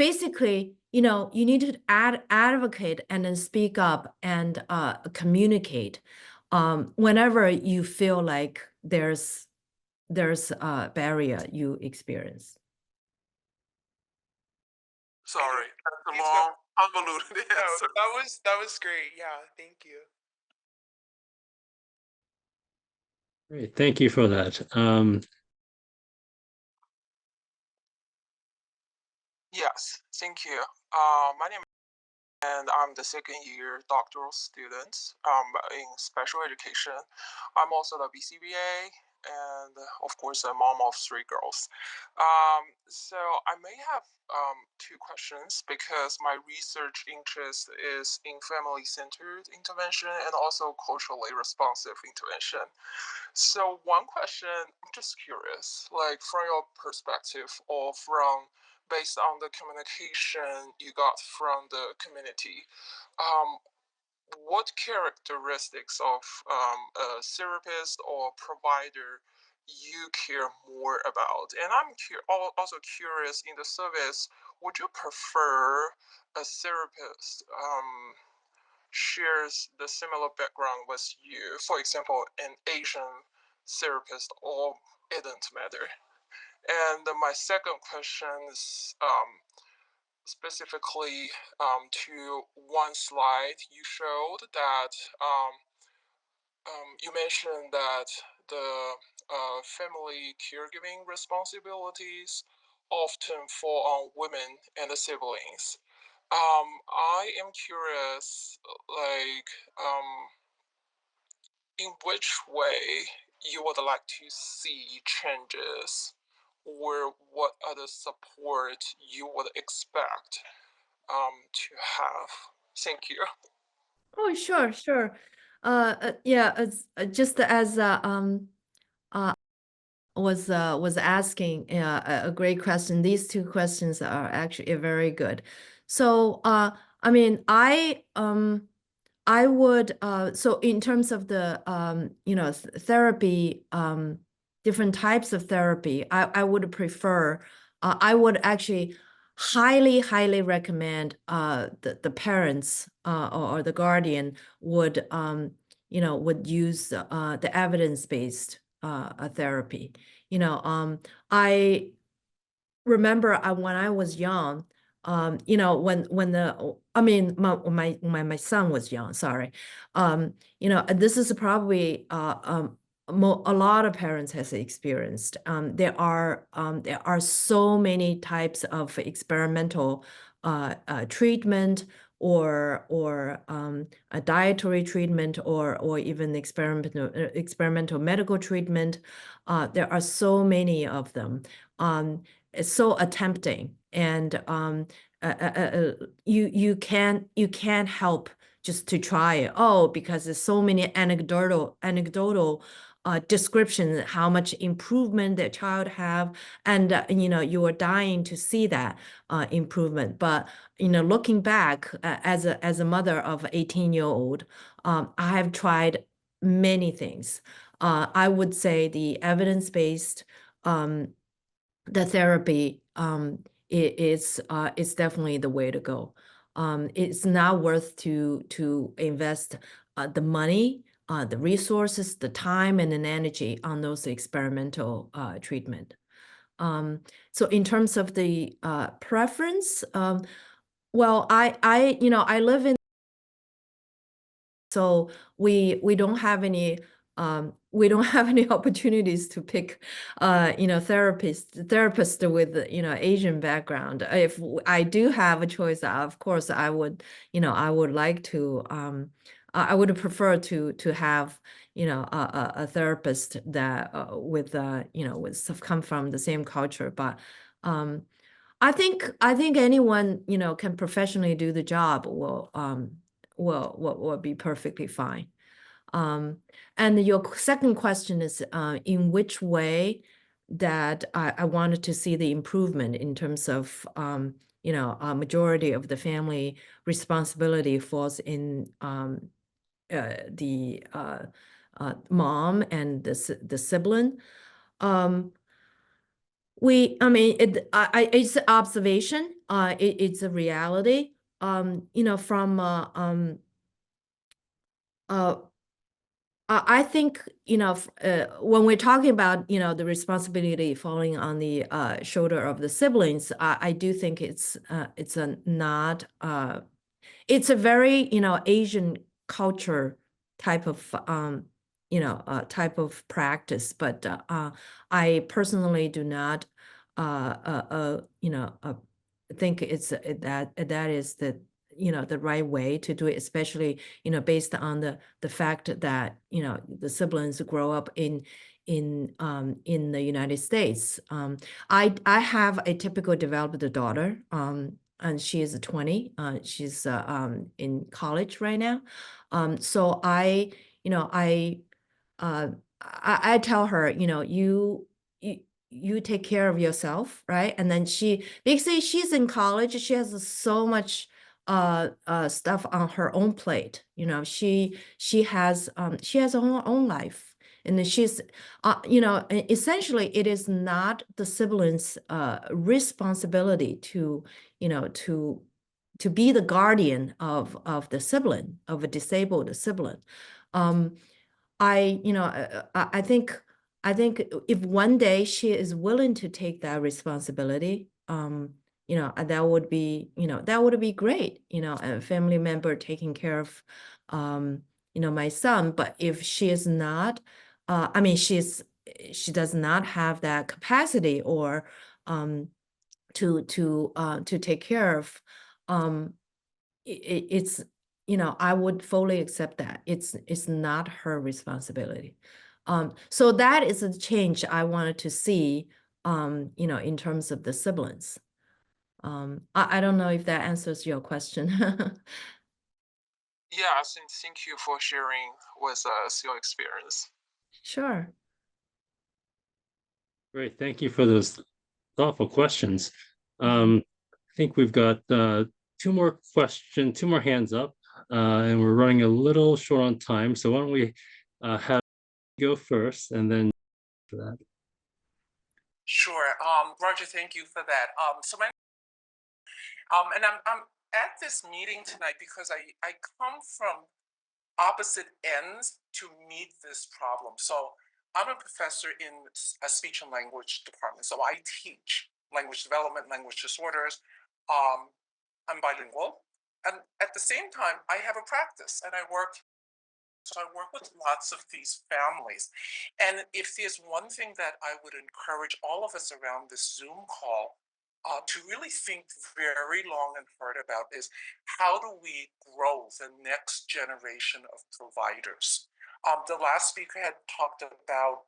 basically, you need to advocate and then speak up and communicate whenever you feel like there's a barrier you experience. Sorry, that's a Please long, convoluted No, answer. that was great. Yeah, thank you. Great, thank you for that. Yes, thank you. My name and I'm the second year doctoral student in special education. I'm also the BCBA and of course a mom of 3 girls. So I may have 2 questions because my research interest is in family-centered intervention and also culturally responsive intervention. So one question, I'm just curious, like from your perspective or based on the communication you got from the community, um, what characteristics of a therapist or provider you care more about? And I'm also curious in the service, would you prefer a therapist shares the similar background with you, for example, an Asian therapist, or it doesn't matter? And my second question is specifically to one slide you showed that you mentioned that the family caregiving responsibilities often fall on women and the siblings. I am curious, like, in which way you would like to see changes, or what other support you would expect to have. Thank you. Oh, sure, sure. Yeah, it's just as was asking a great question. These 2 questions are actually very good. So, I mean, I would so in terms of the therapy, different types of therapy, I would prefer, I would actually highly recommend the parents or the guardian would would use the evidence-based therapy. I remember when I was young, when I mean, my son was young, sorry. This is probably a lot of parents has experienced. There are so many types of experimental treatment or a dietary treatment or even experimental medical treatment. There are so many of them. It's so tempting, and you can't help just to try it. Oh, because there's so many anecdotal descriptions how much improvement the child have, and you are dying to see that improvement. But looking back as a mother of 18-year-old, I have tried many things. I would say the evidence-based the therapy is definitely the way to go. It's not worth to invest the money, the resources, the time, and an energy on those experimental treatment. So in terms of the preference, well, I live in, so we don't have any we don't have any opportunities to pick, therapist with, Asian background. If I do have a choice, of course, I would, I would like to, I would prefer to have, a therapist that with, with come from the same culture. But I think anyone, can professionally do the job will be perfectly fine. And your second question is, in which way that I wanted to see the improvement in terms of, a majority of the family responsibility falls in the mom and the sibling. I mean, it's an observation. It's a reality. From I think, when we're talking about, the responsibility falling on the shoulder of the siblings, I do think it's a not, it's a very, Asian culture type of, type of practice. But I personally do not, think it's that is the right way to do it, especially, based on the fact that, the siblings grow up in the United States. I have a typical developed daughter, and she is 20. She's in college right now. So I tell her, you take care of yourself, right? And then basically she's in college. She has so much stuff on her own plate. She has her own life. And then she's, essentially it is not the siblings' responsibility to, to be the guardian of the sibling, of a disabled sibling. I think if one day she is willing to take that responsibility, that would be great, a family member taking care of, my son. But if she is not, I mean, she does not have that capacity or, to take care of, it's, I would fully accept that it's not her responsibility. So that is a change I wanted to see, in terms of the siblings. I don't know if that answers your question. Yeah, thank you for sharing with us your experience. Sure. Great, thank you for those thoughtful questions. I think we've got two more hands up, and we're running a little short on time. So why don't we have you go first, and then for that. Sure. Roger, thank you for that. And I'm at this meeting tonight because I come from opposite ends to meet this problem. So I'm a professor in a speech and language department. So I teach language development, language disorders. I'm bilingual. And at the same time, I have a practice and I work with lots of these families. And if there's one thing that I would encourage all of us around this Zoom call to really think very long and hard about is how do we grow the next generation of providers? The last speaker had talked about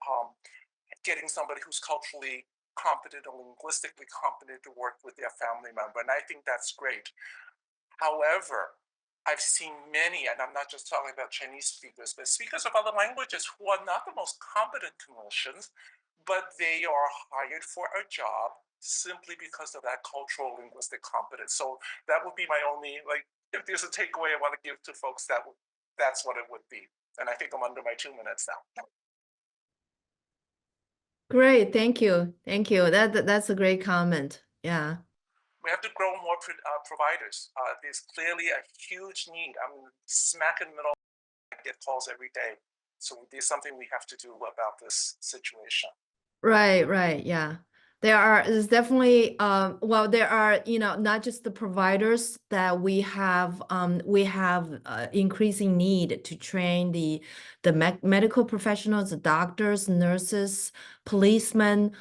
getting somebody who's culturally competent or linguistically competent to work with their family member. And I think that's great. However, I've seen many, and I'm not just talking about Chinese speakers, but speakers of other languages who are not the most competent clinicians, but they are hired for a job simply because of that cultural linguistic competence. So that would be my only, if there's a takeaway I want to give to folks, that's what it would be. And I think I'm under my 2 minutes now. Great, thank you. That's a great comment. Yeah. We have to grow more providers. There's clearly a huge need. I'm smack in the middle. I get calls every day. So there's something we have to do about this situation. Right, yeah. There's definitely, well, there are, not just the providers that we have increasing need to train the medical professionals, the doctors, nurses, policemen,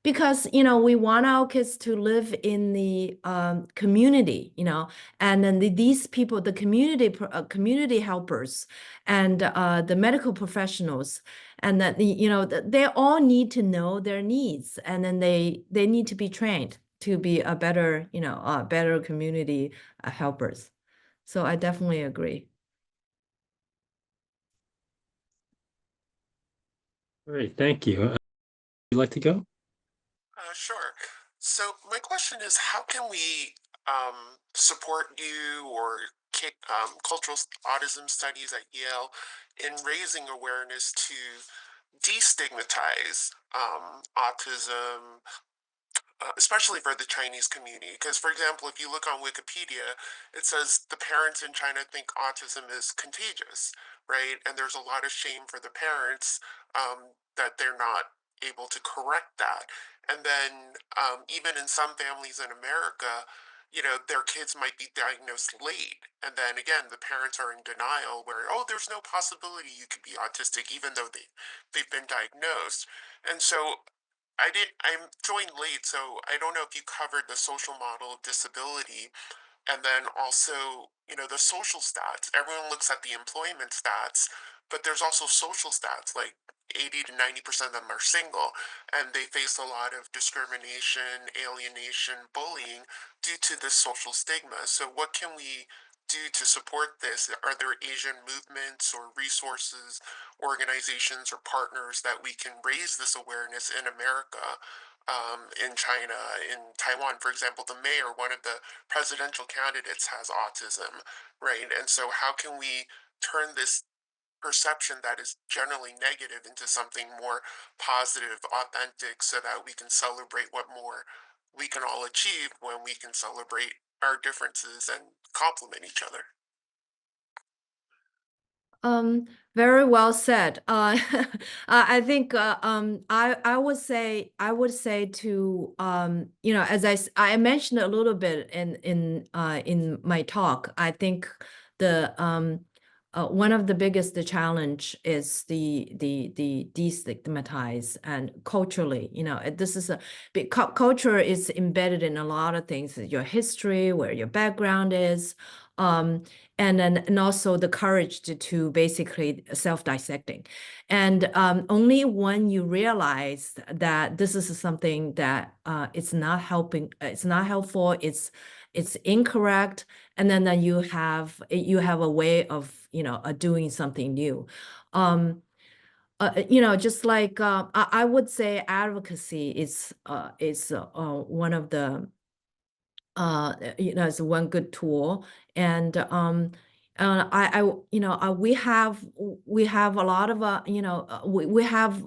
because, we want our kids to live in the community, and then these people, the community helpers and the medical professionals, and that they all need to know their needs, and then they need to be trained to be a better better community helpers. So I definitely agree. Great, thank you. Would you like to go? Sure. So my question is, how can we support you or cultural autism studies at Yale in raising awareness to destigmatize autism, especially for the Chinese community? Because, for example, if you look on Wikipedia, it says the parents in China think autism is contagious, right? And there's a lot of shame for the parents that they're not able to correct that. And then even in some families in America, their kids might be diagnosed late. And then again, the parents are in denial where, oh, there's no possibility you could be autistic, even though they've been diagnosed. And so I joined late, so I don't know if you covered the social model of disability, and then also, the social stats. Everyone looks at the employment stats, but there's also social stats, like 80 to 90% of them are single, and they face a lot of discrimination, alienation, bullying due to this social stigma. So what can we do to support this? Are there Asian movements or resources, organizations, or partners that we can raise this awareness in America? In China, in Taiwan, for example, the mayor, one of the presidential candidates, has autism, right? And so how can we turn this perception that is generally negative into something more positive, authentic, so that we can celebrate what more we can all achieve when we can celebrate our differences and complement each other? Very well said. I think I would say to as I mentioned a little bit in my talk. I think the one of the biggest challenge is the destigmatize, and culturally, this is a big culture is embedded in a lot of things, your history, where your background is. And also the courage to basically self-dissecting. And only when you realize that this is something that it's not helping, it's not helpful, it's incorrect, and then you have a way of doing something new. Just like I would say advocacy is one of the is one good tool. And we have a lot of we have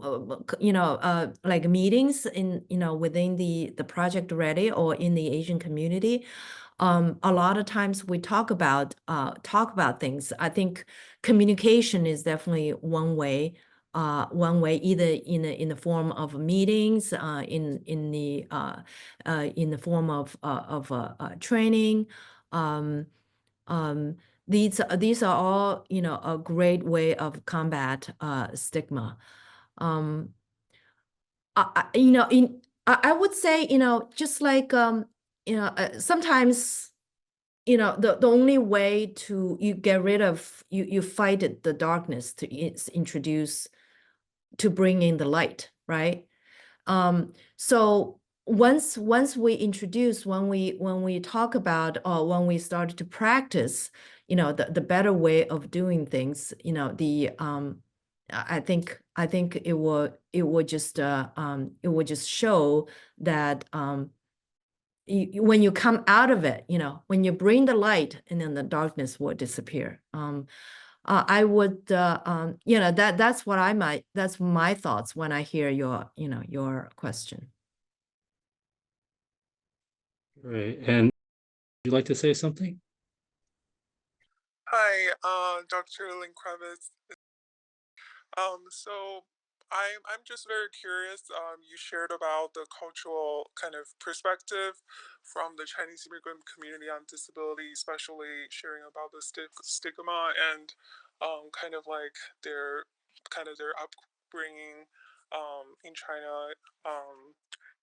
like meetings in within the Project Ready or in the Asian community. A lot of times we talk about things. I think communication is definitely one way, either in the form of meetings, in the form of training. These are all a great way of combat stigma. I would say just like sometimes the only way to you get rid of you fight it, the darkness is introduce to bring in the light, right? So once we introduce, when we talk about, or when we started to practice, the better way of doing things, I think it would just show that when you come out of it, when you bring the light, and then the darkness will disappear. I would, that's that's my thoughts when I hear your question. Right, and would you like to say something? Hi, Dr. Lin-Kravitz. So I'm just very curious. You shared about the cultural kind of perspective from the Chinese immigrant community on disability, especially sharing about the stigma and kind of like their upbringing in China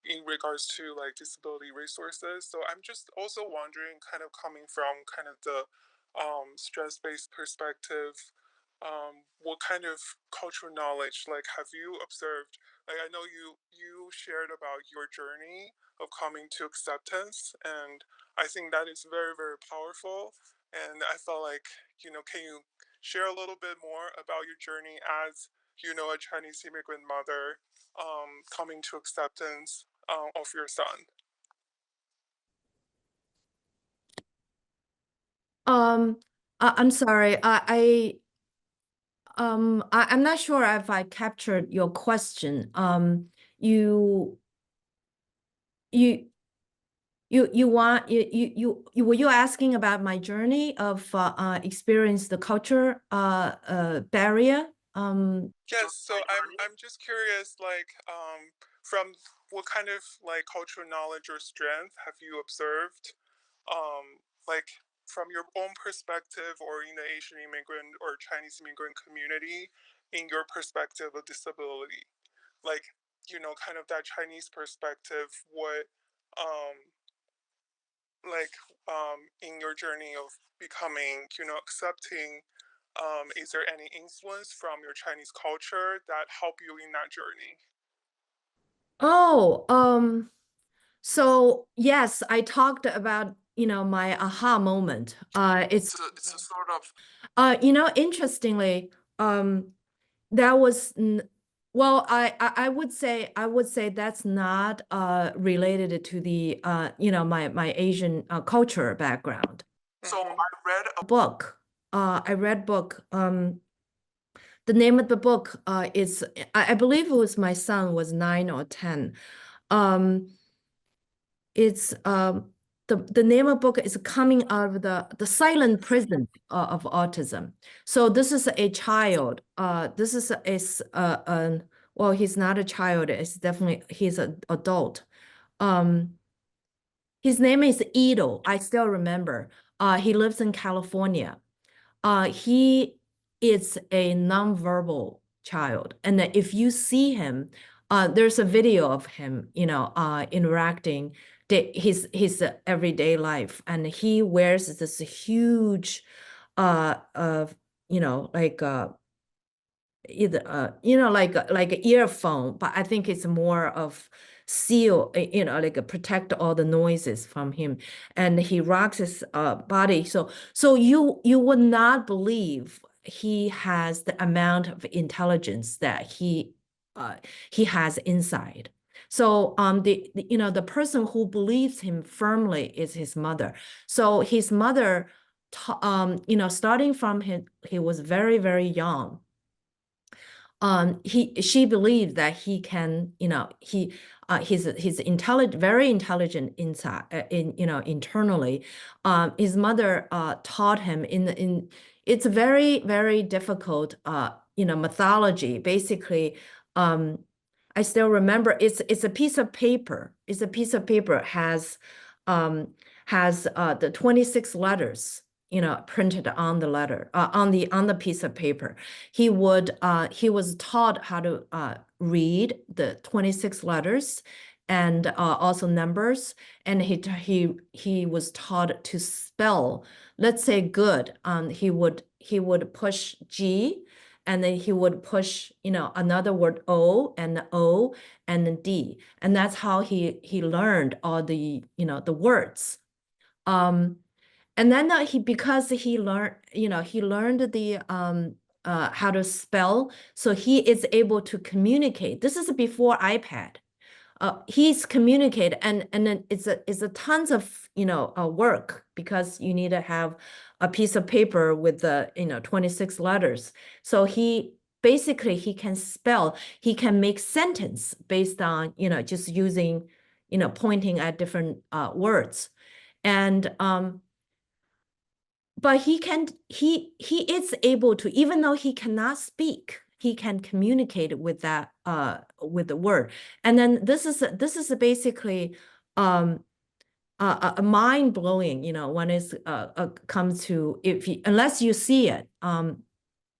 in regards to like disability resources. So I'm just also wondering, kind of coming from kind of the stress-based perspective, what kind of cultural knowledge like have you observed? Like I know you shared about your journey of coming to acceptance, and I think that is very, very powerful. And I felt like, can you share a little bit more about your journey as, a Chinese immigrant mother coming to acceptance of your son? I'm sorry. I'm not sure if I captured your question. You were you asking about my journey of experience the culture barrier? Yes, so I'm just curious, like, from what kind of like cultural knowledge or strength have you observed, like from your own perspective or in the Asian immigrant or Chinese immigrant community, in your perspective of disability, like, kind of that Chinese perspective, what, um, like, in your journey of becoming, accepting, is there any influence from your Chinese culture that help you in that journey? Oh, so yes, I talked about, my aha moment. It's a sort of Interestingly, that was well, I would say that's not related to the my Asian culture background. so Mm-hmm. I read a Book. I read book. The name of the book is I believe it was my son was 9 or 10. Um, it's the name of the book is coming out of the silent prison of autism. So this is a child. This is well, he's not a child. It's definitely he's an adult. Um, his name is Ido. I still remember. He lives in California. He is a nonverbal child, and if you see him, there's a video of him, interacting his everyday life, and he wears this huge, like either like an earphone, but I think it's more of seal, like protect all the noises from him, and he rocks his body. So you would not believe he has the amount of intelligence that he has inside. So the person who believes him firmly is his mother. So his mother, starting from he was very, very young, she believed that he can, he's intelligent, very intelligent inside, internally. His mother taught him it's a very, very difficult mythology. Basically, I still remember it's a piece of paper. It's a piece of paper has the 26 letters, printed on the letter, on the piece of paper. He was taught how to read the 26 letters and also numbers, and he was taught to spell. Let's say good. He would push G, and then he would push another word O and then D, and that's how he learned all the words. And then because he learned, he learned the how to spell, so he is able to communicate. This is before iPad. He's communicate, and then it's a tons of work, because you need to have a piece of paper with the 26 letters. So basically he can spell. He can make sentence based on just using pointing at different words, and but he is able to, even though he cannot speak, he can communicate with that with the word. And then this is basically a mind blowing, you know, when it's comes to unless you see it.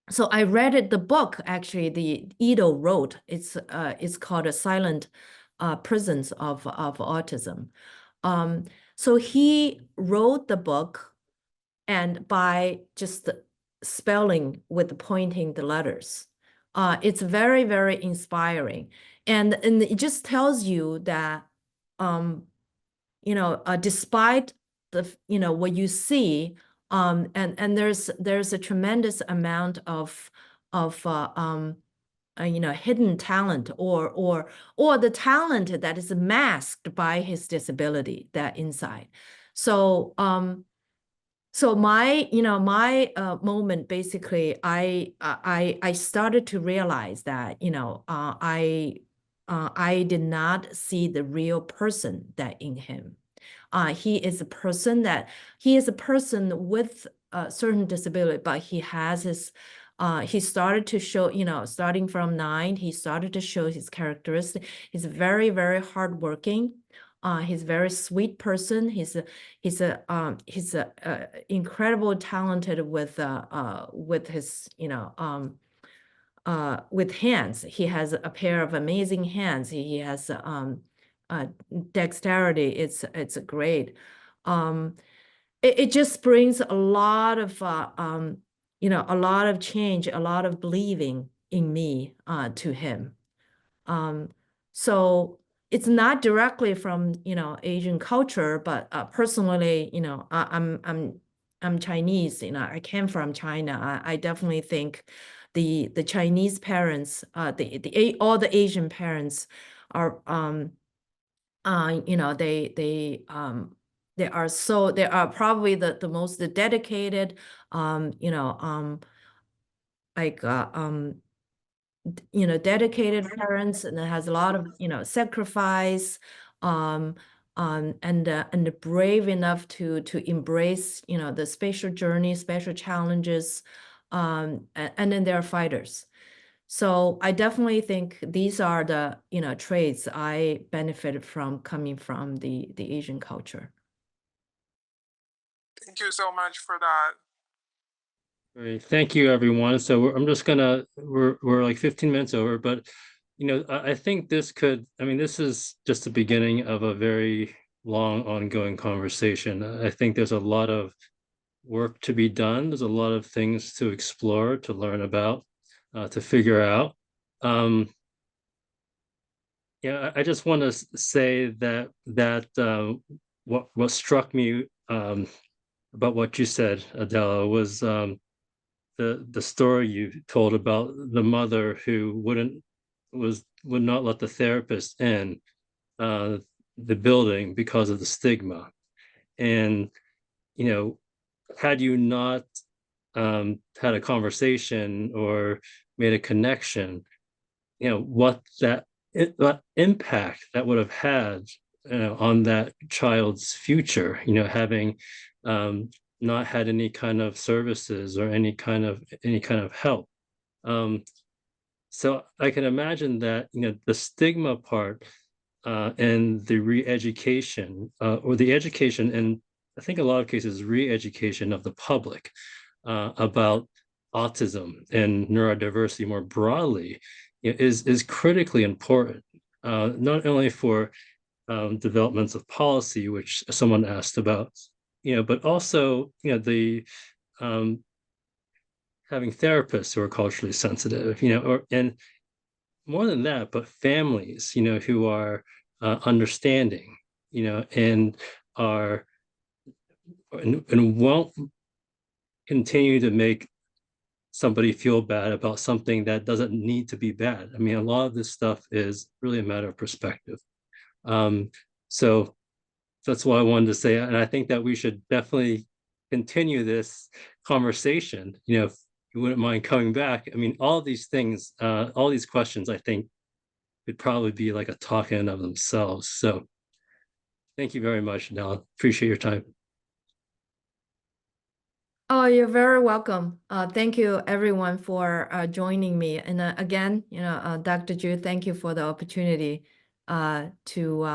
So I read the book actually. The Edo wrote. It's called "A Silent Prisons of Autism." So he wrote the book, and by just spelling with pointing the letters, it's very, very inspiring, and it just tells you that you know, despite the you know what you see, and there's a tremendous amount of you know, hidden talent or the talent that is masked by his disability that inside. So so my you know my moment basically, I started to realize that, you know, I did not see the real person that in him. He is a person with a certain disability, but he has his, he started to show, you know, starting from 9, he started to show his characteristics. He's very, very hardworking. He's a very sweet person. He's a incredible talented with his, you know, with hands. He has a pair of amazing hands. He has dexterity. It's great. It just brings a lot of you know, a lot of change, a lot of believing in me to him. So it's not directly from, you know, Asian culture, but personally, you know, I'm Chinese. You know, I came from China. I definitely think the Chinese parents, all the Asian parents are you know, they are probably the most dedicated, you know, like you know, dedicated parents, and it has a lot of, you know, sacrifice, and brave enough to embrace, you know, the spatial journey, spatial challenges, and then they're fighters. So I definitely think these are the, you know, traits I benefited from coming from the Asian culture. Thank you so much for that. Great. Thank you, everyone. So I'm just gonna, we're like 15 minutes over, but you know, I think this could, I mean, this is just the beginning of a very long ongoing conversation. I think there's a lot of work to be done. There's a lot of things to explore, to learn about, to figure out. Yeah, I just want to say that what struck me about what you said, Adela, was the story you told about the mother who would not let the therapist in the building because of the stigma. And you know, had you not had a conversation or made a connection, you know, what impact that would have had, you know, on that child's future, you know, having not had any kind of services or any kind of help. So I can imagine that, you know, the stigma part and the re-education or the education, and I think a lot of cases re-education of the public about autism and neurodiversity more broadly, you know, is critically important, not only for developments of policy, which someone asked about, you know, but also, you know, the having therapists who are culturally sensitive, you know, and more than that, but families, you know, who are understanding, you know, and are and won't continue to make somebody feel bad about something that doesn't need to be bad. I mean, a lot of this stuff is really a matter of perspective. So that's what I wanted to say. And I think that we should definitely continue this conversation. You know, if you wouldn't mind coming back. I mean, all these things, all these questions, I think could probably be like a talk in of themselves. So thank you very much, Adele. Appreciate your time. Oh, you're very welcome. Thank you everyone for joining me. And again, Dr. Ju, thank you for the opportunity to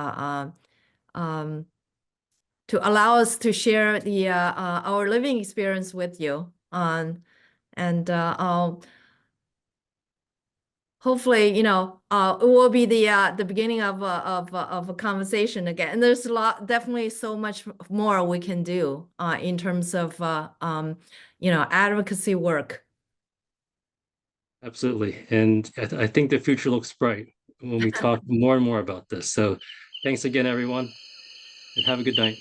allow us to share the our living experience with you. And hopefully, it will be the beginning of a conversation again. And there's definitely so much more we can do in terms of advocacy work. Absolutely. And I think the future looks bright when we talk more and more about this. So thanks again, everyone, and have a good night.